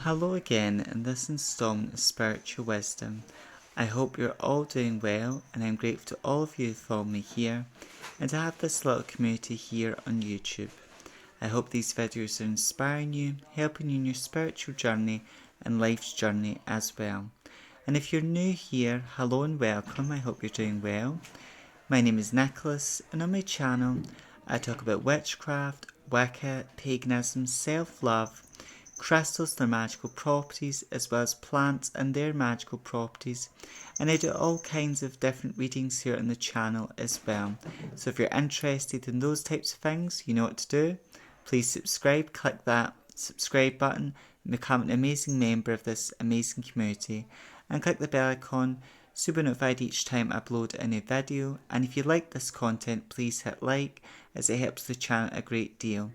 Hello again in this installment of Spiritual Wisdom. I hope you're all doing well, and I'm grateful to all of you who follow me here and to have this little community here on YouTube. I hope these videos are inspiring you, helping you in your spiritual journey and life's journey as well. And if you're new here, hello and welcome. I hope you're doing well. My name is Nicholas, and on my channel I talk about witchcraft, Wicca, paganism, self-love, crystals, their magical properties, as well as plants and their magical properties. And I do all kinds of different readings here on the channel as well. So if you're interested in those types of things, you know what to do. Please subscribe, click that subscribe button and become an amazing member of this amazing community. And click the bell icon so you'll be notified each time I upload a new video. And if you like this content, please hit like, as it helps the channel a great deal.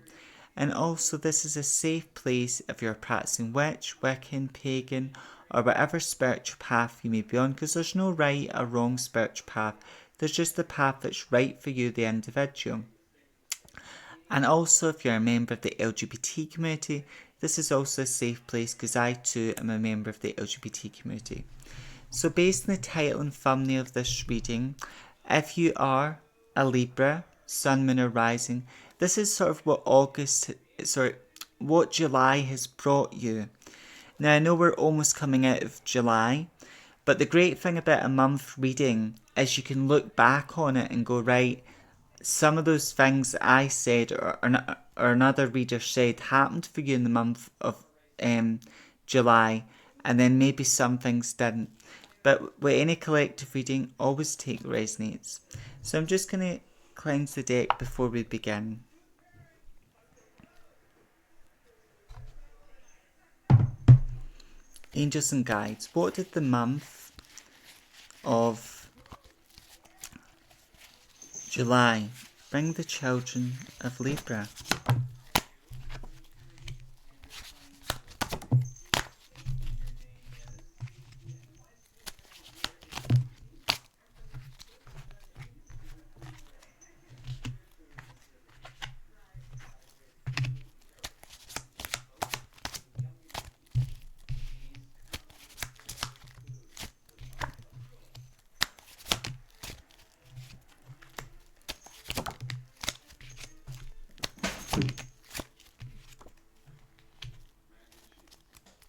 And also, this is a safe place if you're a practicing witch, Wiccan, pagan, or whatever spiritual path you may be on, because there's no right or wrong spiritual path. There's just the path that's right for you, the individual. And also, if you're a member of the LGBT community, this is also a safe place because I too am a member of the LGBT community. So based on the title and thumbnail of this reading, if you are a Libra, Sun, Moon or Rising, this is sort of what July has brought you. Now I know we're almost coming out of July, but the great thing about a month reading is you can look back on it and go, right, some of those things that I said or another reader said happened for you in the month of July, and then maybe some things didn't. But with any collective reading, always take what resonates. So I'm just going to cleanse the deck before we begin. Angels and guides, what did the month of July bring the children of Libra?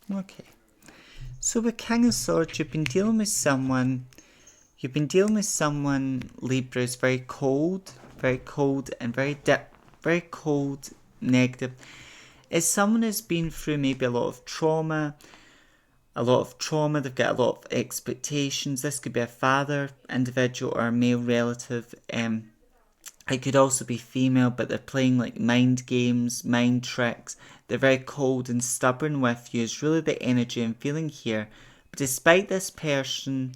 Okay, so with King of Swords, you've been dealing with someone, Libra, is very cold and very cold, negative. It's someone who's been through maybe a lot of trauma, they've got a lot of expectations. This could be a father individual or a male relative. It could also be female, but they're playing like mind games, mind tricks. They're very cold and stubborn with you is really the energy I'm feeling here. But despite this person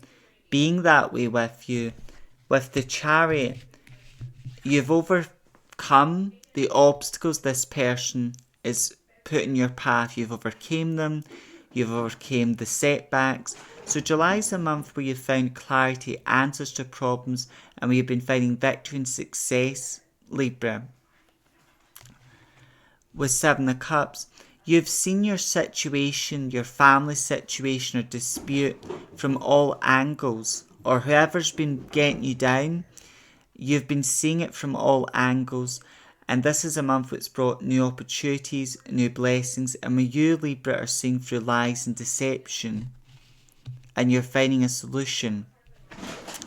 being that way with you, with the Chariot, you've overcome the obstacles this person is put in your path. You've overcame them. You've overcame the setbacks. So July is a month where you've found clarity, answers to problems, and where you've been finding victory and success, Libra. With Seven of Cups, you've seen your situation, your family situation or dispute from all angles, or whoever's been getting you down, you've been seeing it from all angles. And this is a month that's brought new opportunities, new blessings, and where you, Libra, are seeing through lies and deception, and you're finding a solution.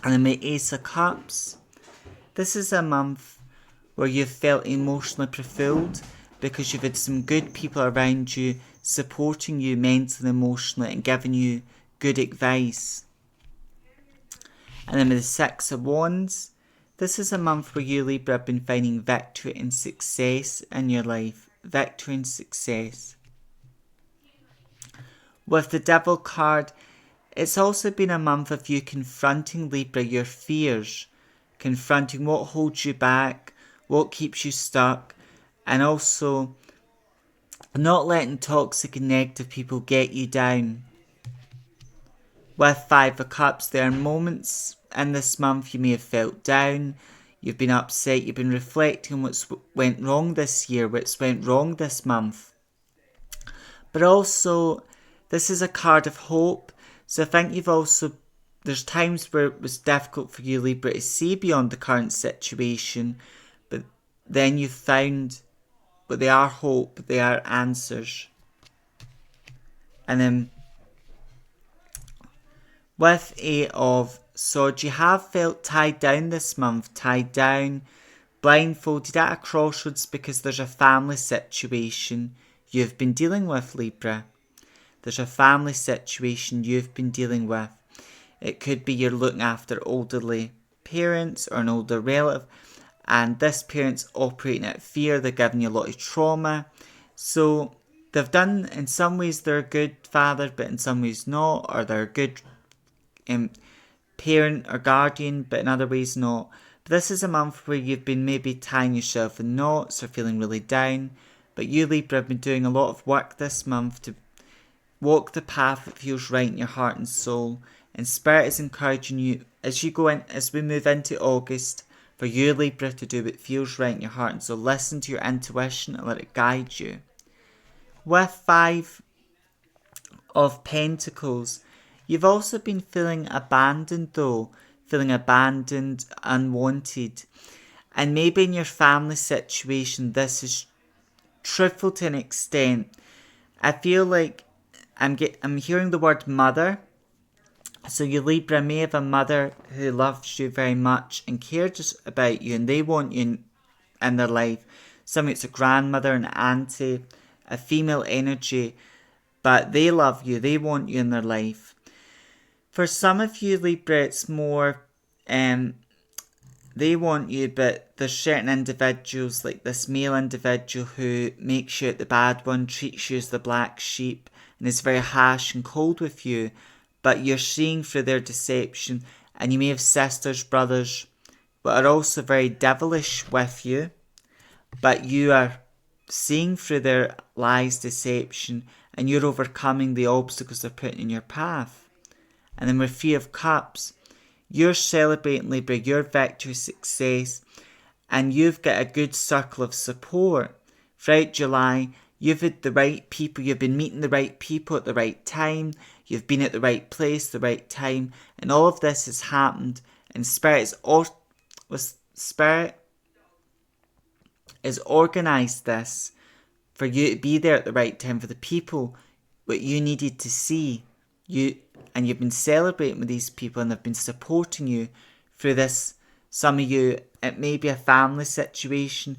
And then my Ace of Cups, this is a month where you've felt emotionally fulfilled because you've had some good people around you supporting you mentally and emotionally and giving you good advice. And then with the Six of Wands, this is a month where you, Libra, have been finding victory and success in your life. Victory and success. With the Devil card, it's also been a month of you confronting, Libra, your fears. Confronting what holds you back, what keeps you stuck, and also not letting toxic and negative people get you down. With Five of Cups, there are moments in this month you may have felt down, you've been upset, you've been reflecting on what's went wrong this year, what's went wrong this month. But also, this is a card of hope. So I think there's times where it was difficult for you, Libra, to see beyond the current situation, but then you found, but they are hope, they are answers. And then with Eight of Swords, you have felt tied down this month, tied down, blindfolded at a crossroads because there's a family situation you've been dealing with, Libra. There's a family situation you've been dealing with. It could be you're looking after elderly parents or an older relative, and this parent's operating out of fear. They're giving you a lot of trauma. So they've done, in some ways they're a good father, but in some ways not, or they're a good parent or guardian, but in other ways not. But this is a month where you've been maybe tying yourself in knots or feeling really down. But you, Libra, have been doing a lot of work this month to walk the path that feels right in your heart and soul. And Spirit is encouraging you as we move into August, for you, Libra, to do what feels right in your heart and soul. Listen to your intuition and let it guide you. With Five of Pentacles, you've also been feeling abandoned though, feeling abandoned, unwanted. And maybe in your family situation, this is truthful to an extent. I feel like I'm hearing the word mother. So you, Libra, may have a mother who loves you very much and cares about you, and they want you in their life. Some it's a grandmother, an auntie, a female energy, but they love you, they want you in their life. For some of you, Libra, it's more, they want you, but there's certain individuals, like this male individual who makes you the bad one, treats you as the black sheep, and is very harsh and cold with you. But you're seeing through their deception, and you may have sisters, brothers, but are also very devilish with you. But you are seeing through their lies, deception, and you're overcoming the obstacles they're putting in your path. And then with Three of Cups, you're celebrating, Libra, your victory, success, and you've got a good circle of support. Throughout July, you've had the right people, you've been meeting the right people at the right time, you've been at the right place, the right time, and all of this has happened, and Spirit is organised this for you to be there at the right time, for the people what you needed to see. And you've been celebrating with these people, and they've been supporting you through this. Some of you, it may be a family situation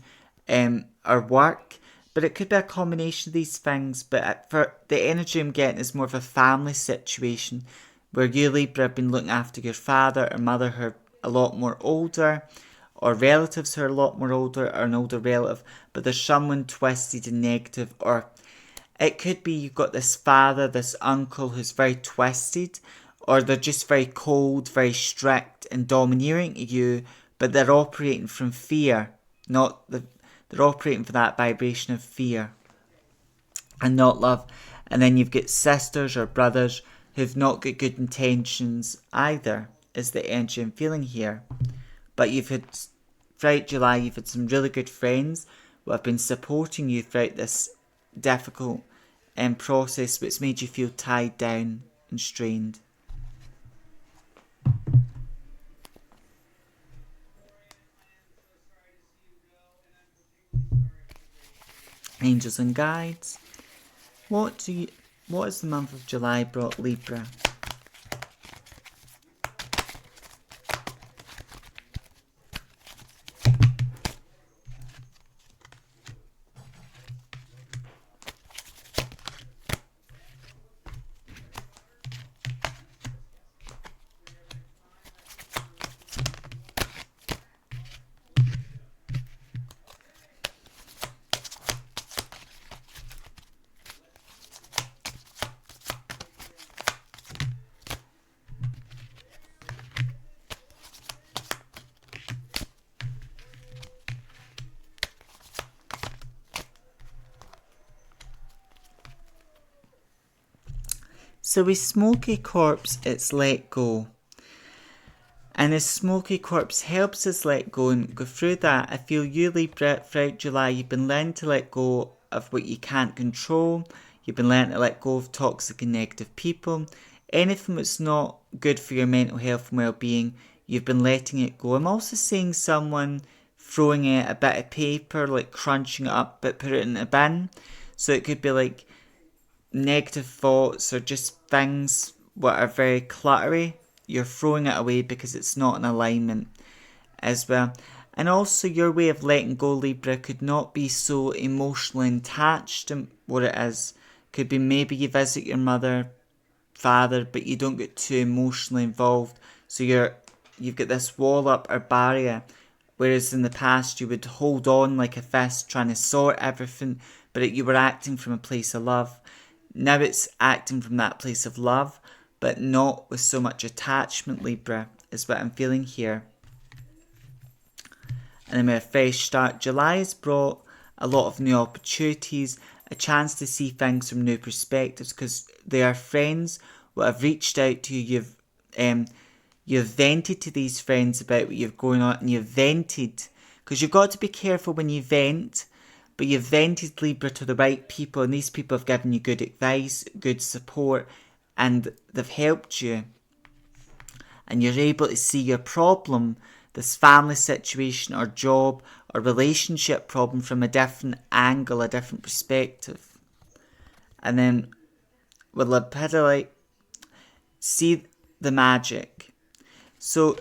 or work, but it could be a combination of these things. But for the energy I'm getting is more of a family situation where you, Libra, have been looking after your father or mother who are a lot more older, or relatives who are a lot more older, or an older relative, but there's someone twisted and negative. Or it could be you've got this father, this uncle who's very twisted, or they're just very cold, very strict and domineering to you, but they're operating from fear, they're operating for that vibration of fear and not love. And then you've got sisters or brothers who've not got good intentions either, is the energy I'm feeling here. But throughout July, you've had some really good friends who have been supporting you throughout this difficult process, which made you feel tied down and strained. Angels and guides, what has the month of July brought, Libra? So with Smoky Corpse, it's let go. And as Smoky Corpse helps us let go and go through that, I feel you, Libra, throughout July, you've been learning to let go of what you can't control. You've been learning to let go of toxic and negative people. Anything that's not good for your mental health and well-being, you've been letting it go. I'm also seeing someone throwing out a bit of paper, like crunching it up, but put it in a bin. So it could be like negative thoughts or just things that are very cluttery. You're throwing it away because it's not in alignment as well. And also your way of letting go, Libra, could not be so emotionally attached to what it is. Could be maybe you visit your mother, father, but you don't get too emotionally involved. So you've got this wall up or barrier. Whereas in the past you would hold on like a fist trying to sort everything, but you were acting from a place of love. Now it's acting from that place of love, but not with so much attachment, Libra, is what I'm feeling here. And then with a fresh start, July has brought a lot of new opportunities, a chance to see things from new perspectives, because there are friends that have reached out to you. You've vented to these friends about what you're going on, and you've vented, because you've got to be careful when you vent, but you've vented, Libra, to the right people, and these people have given you good advice, good support, and they've helped you. And you're able to see your problem, this family situation or job or relationship problem, from a different angle, a different perspective. And then with Lepidolite, see the magic. So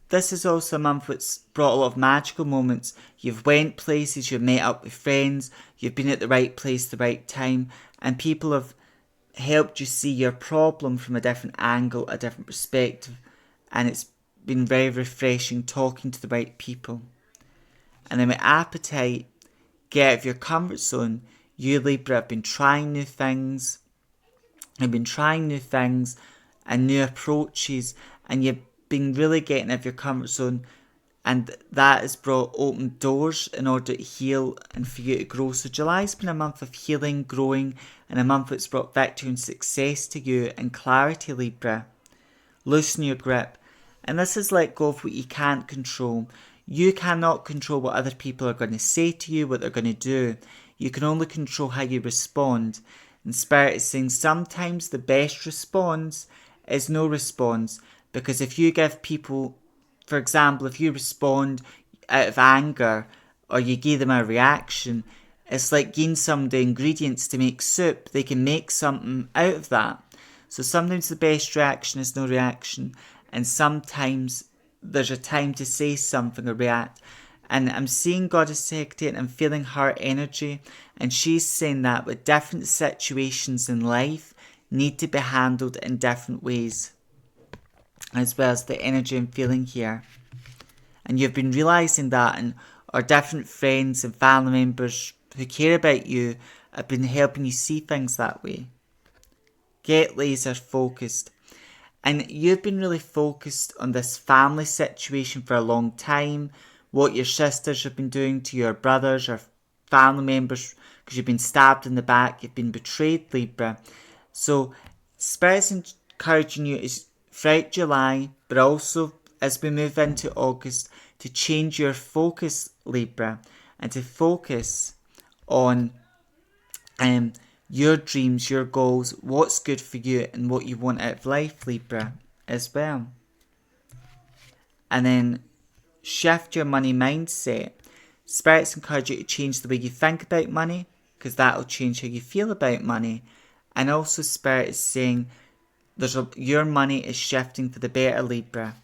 this is also a month that's brought a lot of magical moments. You've went places, you've met up with friends, you've been at the right place, the right time, and people have helped you see your problem from a different angle, a different perspective. And it's been very refreshing talking to the right people. And then with appetite, get out of your comfort zone. You, Libra, have been trying new things. You've been trying new things and new approaches, and you've been really getting out of your comfort zone, and that has brought open doors in order to heal and for you to grow. So July's been a month of healing, growing, and a month that's brought victory and success to you and clarity, Libra. Loosen your grip. And this is let go of what you can't control. You cannot control what other people are going to say to you, what they're going to do. You can only control how you respond. And Spirit is saying sometimes the best response is no response. Because if you give people, for example, if you respond out of anger or you give them a reaction, it's like giving somebody ingredients to make soup. They can make something out of that. So sometimes the best reaction is no reaction, and sometimes there's a time to say something or react. And I'm seeing Goddess Secretary, and I'm feeling her energy, and she's saying that with different situations in life need to be handled in different ways, as well as the energy I'm feeling here. And you've been realising that, and our different friends and family members who care about you have been helping you see things that way. Get laser focused. And you've been really focused on this family situation for a long time, what your sisters have been doing to your brothers or family members, because you've been stabbed in the back, you've been betrayed, Libra. So Spirit's encouraging you is throughout July, but also as we move into August, to change your focus, Libra, and to focus on your dreams, your goals, what's good for you and what you want out of life, Libra, as well. And then shift your money mindset. Spirits encourage you to change the way you think about money, because that'll change how you feel about money. And also Spirit is saying your money is shifting for the better, Libra.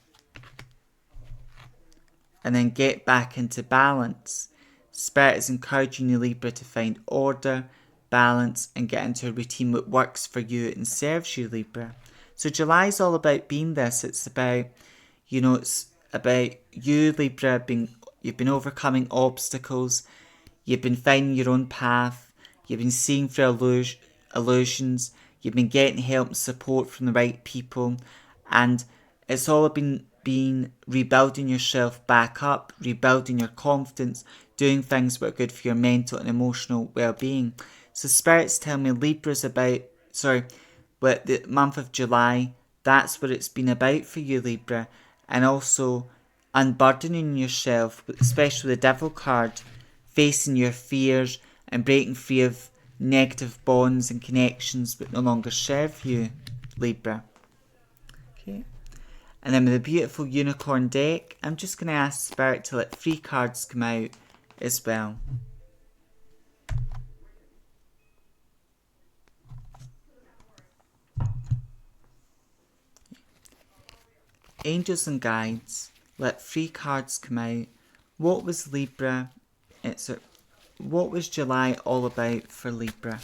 And then get back into balance. Spirit is encouraging you, Libra, to find order, balance, and get into a routine that works for you and serves you, Libra. So July is all about being this. It's about, it's about you, Libra, you've been overcoming obstacles, you've been finding your own path, you've been seeing through illusions, you've been getting help and support from the right people, and it's all been rebuilding yourself back up, rebuilding your confidence, doing things that are good for your mental and emotional well-being. So Spirit's telling me Libra's but the month of July, that's what it's been about for you, Libra. And also unburdening yourself, especially the Devil card, facing your fears and breaking free of negative bonds and connections that no longer serve you, Libra. Okay. And then with the beautiful unicorn deck, I'm just going to ask Spirit to let 3 cards come out as well. Angels and guides, let 3 cards come out. What was Libra? What was July all about for Libra?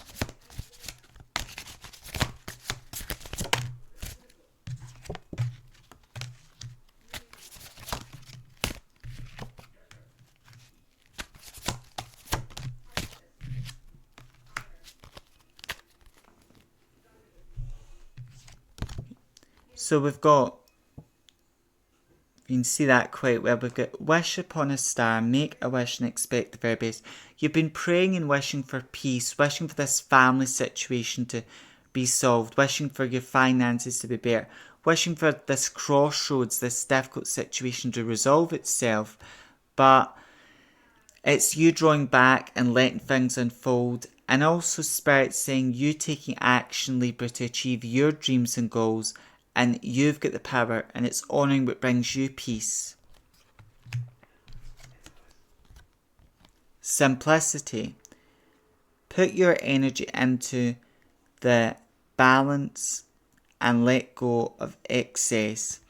So we've got, you can see that quite well, we've got wish upon a star, make a wish and expect the very best. You've been praying and wishing for peace, wishing for this family situation to be solved, wishing for your finances to be better, wishing for this crossroads, this difficult situation to resolve itself. But it's you drawing back and letting things unfold, and also Spirit saying you taking action, Libra, to achieve your dreams and goals, and you've got the power, and it's honouring what brings you peace. Simplicity. Put your energy into the balance and let go of excess.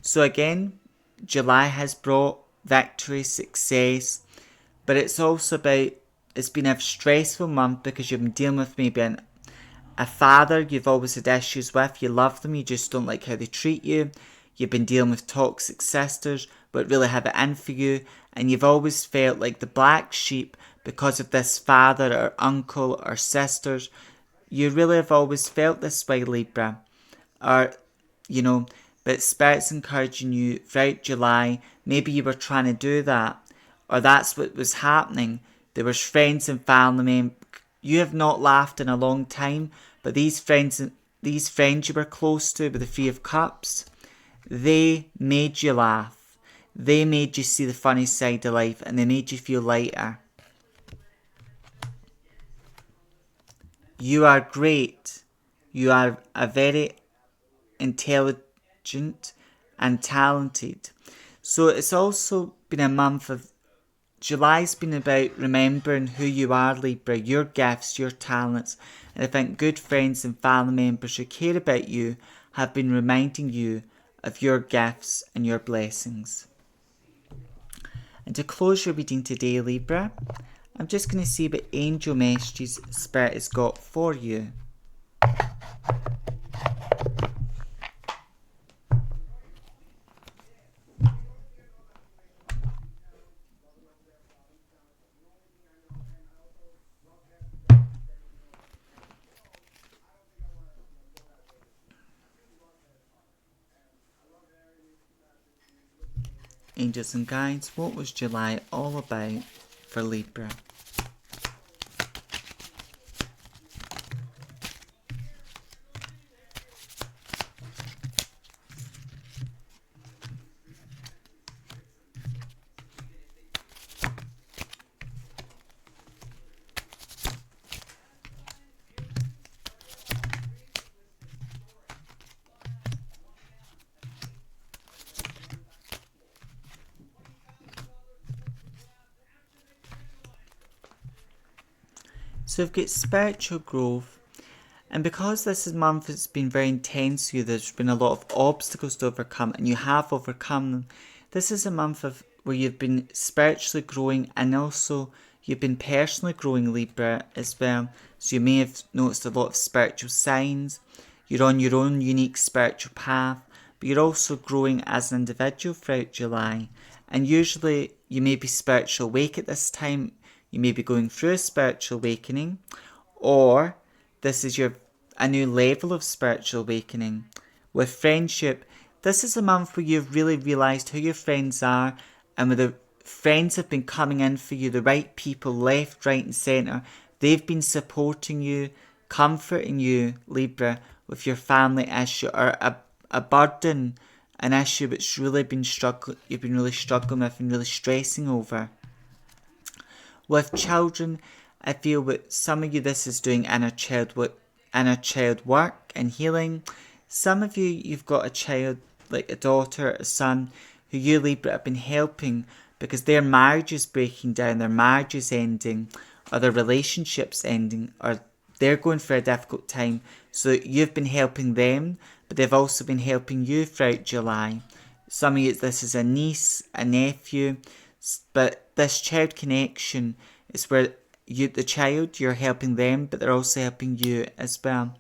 So again, July has brought victory, success, but it's also about, it's been a stressful month because you've been dealing with maybe a father you've always had issues with. You love them, you just don't like how they treat you. You've been dealing with toxic sisters but really have it in for you, and you've always felt like the black sheep because of this father or uncle or sisters. You really have always felt this way, Libra. Or, but Spirit's encouraging you throughout July. Maybe you were trying to do that, or that's what was happening. There was friends and family. You have not laughed in a long time, but these friends you were close to with the 3 of Cups, they made you laugh. They made you see the funny side of life, and they made you feel lighter. You are great. You are a very intelligent and talented. So it's also been a month of, July's been about remembering who you are, Libra, your gifts, your talents, and I think good friends and family members who care about you have been reminding you of your gifts and your blessings. And to close your reading today, Libra, I'm just going to see what angel messages Spirit has got for you. Angels and guides, what was July all about for Libra? So we've got spiritual growth, and because this month has been very intense for you, there's been a lot of obstacles to overcome, and you have overcome them. This is a month of where you've been spiritually growing, and also you've been personally growing, Libra, as well. So you may have noticed a lot of spiritual signs. You're on your own unique spiritual path, but you're also growing as an individual throughout July. And usually you may be spiritual awake at this time. You may be going through a spiritual awakening, or this is a new level of spiritual awakening. With friendship, this is a month where you've really realised who your friends are, and where the friends have been coming in for you, the right people, left, right and centre. They've been supporting you, comforting you, Libra, with your family issue, or a burden, an issue which you've been really struggling with and really stressing over. With children, I feel with some of you this is doing inner child work and healing. Some of you, you've got a child, like a daughter, a son, who you Libra have been helping because their marriage is breaking down, their marriage is ending, or their relationship's ending, or they're going through a difficult time. So you've been helping them, but they've also been helping you throughout July. Some of you, this is a niece, a nephew, but this child connection is where you, the child, you're helping them, but they're also helping you as well.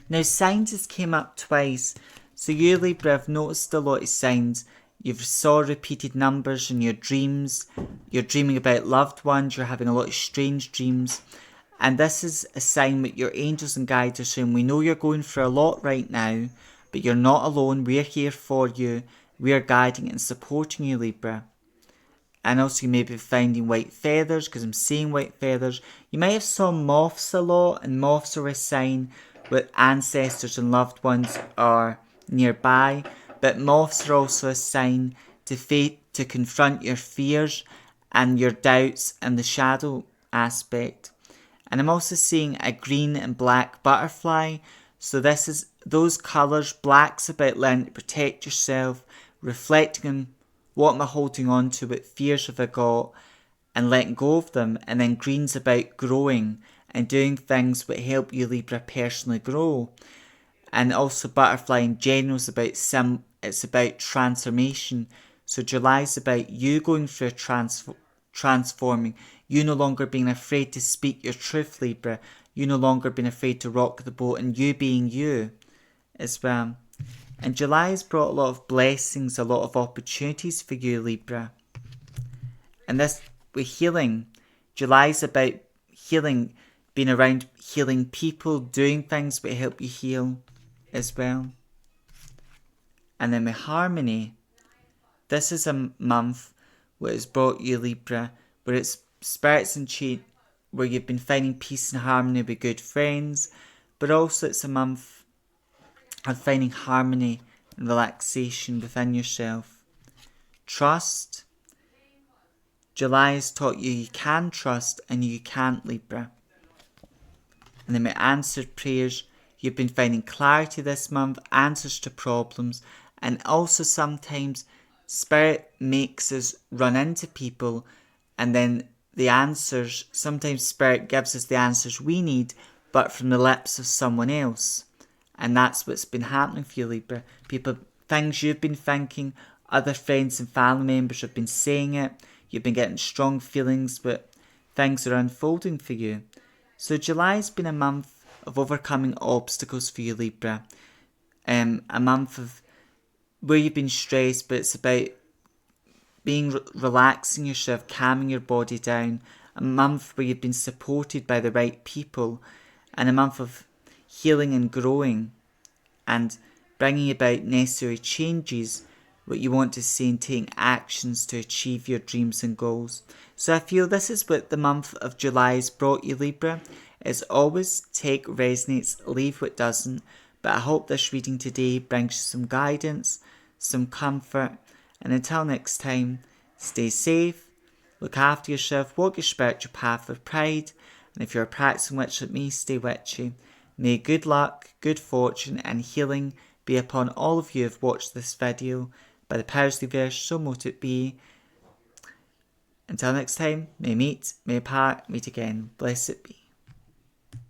Now, signs has came up twice. So you, Libra, have noticed a lot of signs. You've saw repeated numbers in your dreams. You're dreaming about loved ones. You're having a lot of strange dreams. And this is a sign that your angels and guides are saying, we know you're going through a lot right now, but you're not alone. We're here for you. We are guiding and supporting you, Libra. And also you may be finding white feathers, because I'm seeing white feathers. You might have saw moths a lot, and moths are a sign with ancestors and loved ones are nearby. But moths are also a sign to confront your fears and your doubts and the shadow aspect. And I'm also seeing a green and black butterfly. So this is those colours. Black's about learning to protect yourself, reflecting on what am I holding on to, what fears have I got, and letting go of them. And then green's about growing and doing things that help you, Libra, personally grow. And also butterfly in general is about it's about transformation. So July's about you going through transforming. You no longer being afraid to speak your truth, Libra. You no longer being afraid to rock the boat, and you being you as well. And July has brought a lot of blessings, a lot of opportunities for you, Libra. And this, with healing, July's about healing, being around healing people, doing things that help you heal as well. And then with harmony, this is a month where it's brought you, Libra, where it's spirits and cheat, where you've been finding peace and harmony with good friends, but also it's a month of finding harmony and relaxation within yourself. Trust. July has taught you you can trust and you can't, Libra. And then with answered prayers, you've been finding clarity this month, answers to problems, and also sometimes Spirit makes us run into people, and then the answers, sometimes Spirit gives us the answers we need, but from the lips of someone else. And that's what's been happening for you, Libra. People, things you've been thinking, other friends and family members have been saying it. You've been getting strong feelings, but things are unfolding for you. So July's been a month of overcoming obstacles for you, Libra. A month of where you've been stressed, but it's about being relaxing yourself, calming your body down. A month where you've been supported by the right people, and a month of healing and growing and bringing about necessary changes, what you want to see, and taking actions to achieve your dreams and goals. So I feel this is what the month of July has brought you, Libra. As always, take what resonates, leave what doesn't. But I hope this reading today brings you some guidance, some comfort. And until next time, stay safe, look after yourself, walk your spiritual path with pride. And if you're a practicing witch like me, stay witchy. May good luck, good fortune and healing be upon all of you who have watched this video. By the powers of the universe, so mote it be. Until next time, may meet, may part, meet again. Blessed be.